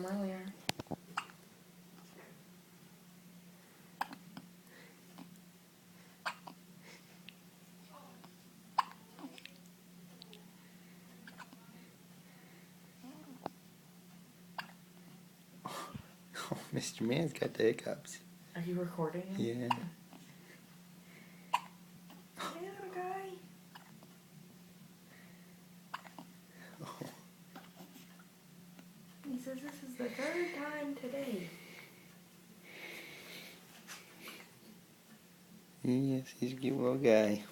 them earlier. Oh, Mr. Man's got the hiccups. Are you recording? Yeah. Yeah, guy. Oh. He says this is the third time today. Yes, he's a cute little guy.